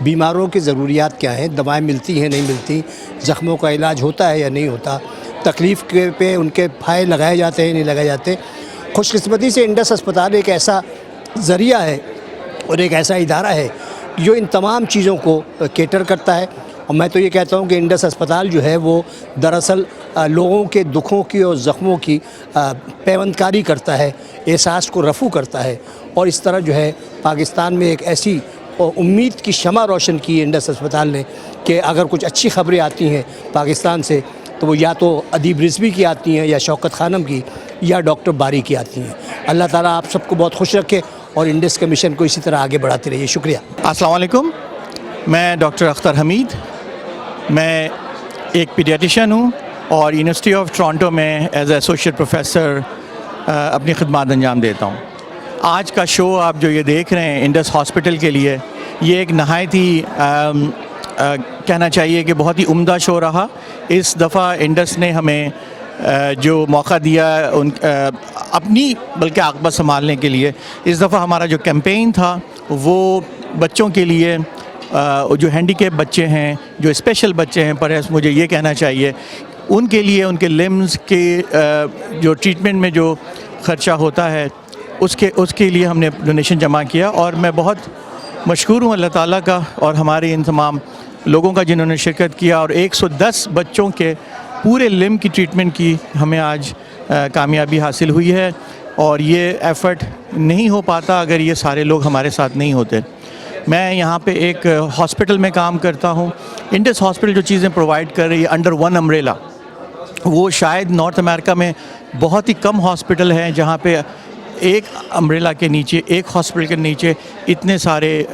बीमारों की ज़रूरियात क्या है, दवाएँ मिलती हैं नहीं मिलती, ज़ख्मों का इलाज होता है या नहीं होता, तकलीफ़ के पे उनके फाये लगाए जाते हैं नहीं लगाए जाते। खुशकिस्मती से इंडस अस्पताल एक ऐसा ज़रिया है और एक ऐसा इदारा है जो इन तमाम चीज़ों को केटर करता है। और मैं तो ये कहता हूँ कि इंडस अस्पताल जो है वो दरअसल लोगों के दुखों की और ज़ख्मों की पैवंदकारी करता है, एहसास को रफू करता है और इस तरह जो है पाकिस्तान में एक ऐसी उम्मीद की शमा रोशन की इंडस अस्पताल ने कि अगर कुछ अच्छी ख़बरें आती हैं पाकिस्तान से तो वो या तो अदीब रिजवी की आती हैं या शौकत खानम की या डॉक्टर बारी की आती हैं। अल्लाह ताला आप सबको बहुत खुश रखे और इंडस के मिशन को इसी तरह आगे बढ़ाते रहिए। शुक्रिया। अस्सलाम वालेकुम, मैं डॉक्टर अख्तर हमीद, मैं एक पीडियाट्रिशियन हूँ और यूनिवर्सिटी ऑफ टोरंटो में एज एसोसिएट प्रोफेसर अपनी खिदमत अंजाम देता हूँ। आज का शो आप जो ये देख रहे हैं इंडस हॉस्पिटल के लिए, ये एक नहायत ही कहना चाहिए कि बहुत ही उम्दा शो रहा। इस दफ़ा इंडस ने हमें जो मौका दिया उन अपनी बल्कि आक़िबत संभालने के लिए, इस दफ़ा हमारा जो कैंपेन था वो बच्चों के लिए, जो हैंडीकैप बच्चे हैं, जो स्पेशल बच्चे हैं, पर मुझे ये कहना चाहिए उनके लिए उनके लिम्स के जो ट्रीटमेंट में जो ख़र्चा होता है उसके लिए हमने डोनेशन जमा किया। और मैं बहुत मशकूर हूँ अल्लाह ताला का और हमारे इन तमाम लोगों का जिन्होंने शिरकत किया और 110 बच्चों के पूरे लिम्ब की ट्रीटमेंट की हमें आज कामयाबी हासिल हुई है। और ये एफ़र्ट नहीं हो पाता अगर ये सारे लोग हमारे साथ नहीं होते। मैं यहाँ पे एक हॉस्पिटल में काम करता हूँ। इंडस हॉस्पिटल जो चीज़ें प्रोवाइड कर रही है अंडर वन अम्ब्रेला, वो शायद नॉर्थ अमेरिका में बहुत ही कम हॉस्पिटल हैं जहाँ पे एक अम्ब्रेला के नीचे, एक हॉस्पिटल के नीचे इतने सारे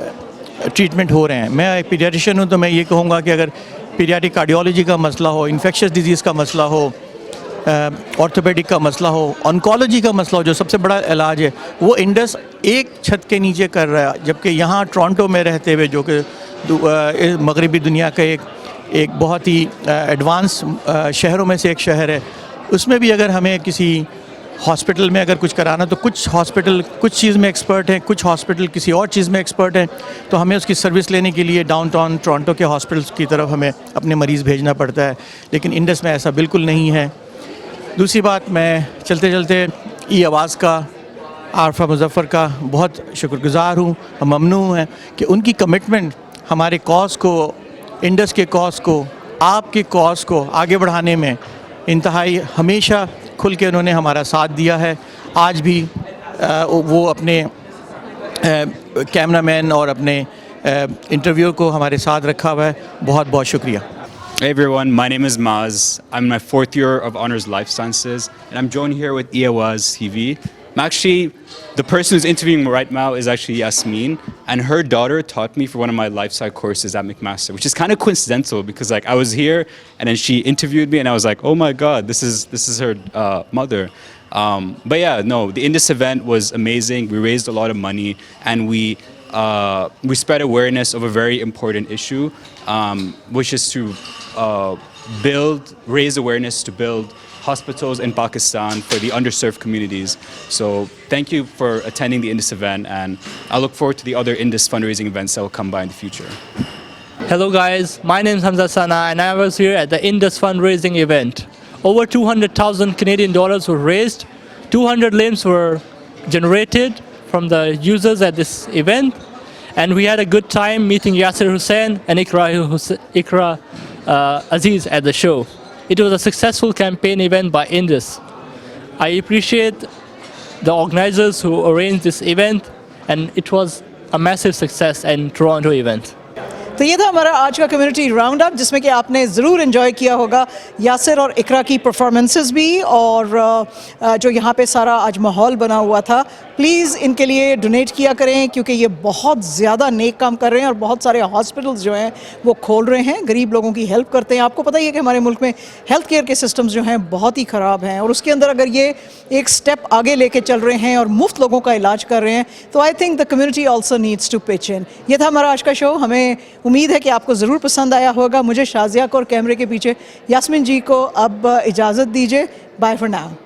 ट्रीटमेंट हो रहे हैं। मैं एक पीडियाट्रिशियन हूँ तो मैं ये कहूँगा कि अगर पीडियाट्रिक कार्डियोलॉजी का मसला हो, इन्फेक्शस डिजीज़ का मसला हो, ऑर्थोपेडिक का मसला हो, ऑन्कोलॉजी का मसला हो, जो सबसे बड़ा इलाज है वो इंडस एक छत के नीचे कर रहा है। जबकि यहाँ टोरंटो में रहते हुए, जो कि मगरबी दुनिया का एक बहुत ही एडवांस शहरों में से एक शहर है, उसमें भी अगर हमें किसी हॉस्पिटल में अगर कुछ कराना तो कुछ हॉस्पिटल कुछ चीज़ में एक्सपर्ट हैं, कुछ हॉस्पिटल किसी और चीज़ में एक्सपर्ट हैं, तो हमें उसकी सर्विस लेने के लिए डाउनटाउन टोरंटो के हॉस्पिटल्स की तरफ हमें अपने मरीज़ भेजना पड़ता है, लेकिन इंडस में ऐसा बिल्कुल नहीं है। दूसरी बात, मैं चलते चलते ई आवाज़ का, आरफा मुजफ़्फ़र का बहुत शुक्रगुज़ार हूँ, ममनून हैं कि उनकी कमिटमेंट हमारे कॉज को, इंडस के कॉज को, आपके कॉज को आगे बढ़ाने में इंतहाई हमेशा खुल के उन्होंने हमारा साथ दिया है। आज भी वो अपने कैमरामैन और अपने इंटरव्यू को हमारे साथ रखा हुआ है। बहुत बहुत शुक्रिया। Hey everyone, my name is Maz. I'm in my 4th year of Honors Life Sciences, and I'm joined here with Iawaz TV. The person who's interviewing me right now is actually Yasmin, and her daughter taught me for one of my life sci courses at McMaster, which is kind of coincidental because like I was here and then she interviewed me and I was like, oh my god, this is her mother. But yeah, no, the Indus event was amazing. We raised a lot of money and we spread awareness of a very important issue, which is to raise awareness to build hospitals in Pakistan for the underserved communities. So thank you for attending the Indus event, and I look forward to the other Indus fundraising events that will come by in the future. Hello guys, my name is Hamza Sana and I was here at the Indus fundraising event. Over 200,000 Canadian dollars were raised, 200 limbs were generated from the users at this event, and we had a good time meeting Yasir Hussain and Ikra Aziz at the show. It was a successful campaign event by Indus. I appreciate the organizers who arranged this event, and it was a massive success in Toronto event. तो ये था हमारा आज का community round up, जिसमें कि आपने ज़रूर एंजॉय किया होगा यासिर और इकरा की परफॉर्मेंसेस भी, और जो यहाँ पे सारा आज माहौल बना हुआ था। प्लीज़ इनके लिए डोनेट किया करें, क्योंकि ये बहुत ज़्यादा नेक काम कर रहे हैं और बहुत सारे हॉस्पिटल्स जो हैं वो खोल रहे हैं, गरीब लोगों की हेल्प करते हैं। आपको पता ही है कि हमारे मुल्क में हेल्थ केयर के सिस्टम्स जो हैं बहुत ही ख़राब हैं, और उसके अंदर अगर ये एक स्टेप आगे लेके चल रहे हैं और मुफ्त लोगों का इलाज कर रहे हैं, तो I think the community also needs to pitch in. ये था हमारा आज का शो। हमें उम्मीद है कि आपको ज़रूर पसंद आया होगा। मुझे शाजिया को और कैमरे के पीछे यास्मीन जी को अब इजाज़त दीजिए। Bye for now.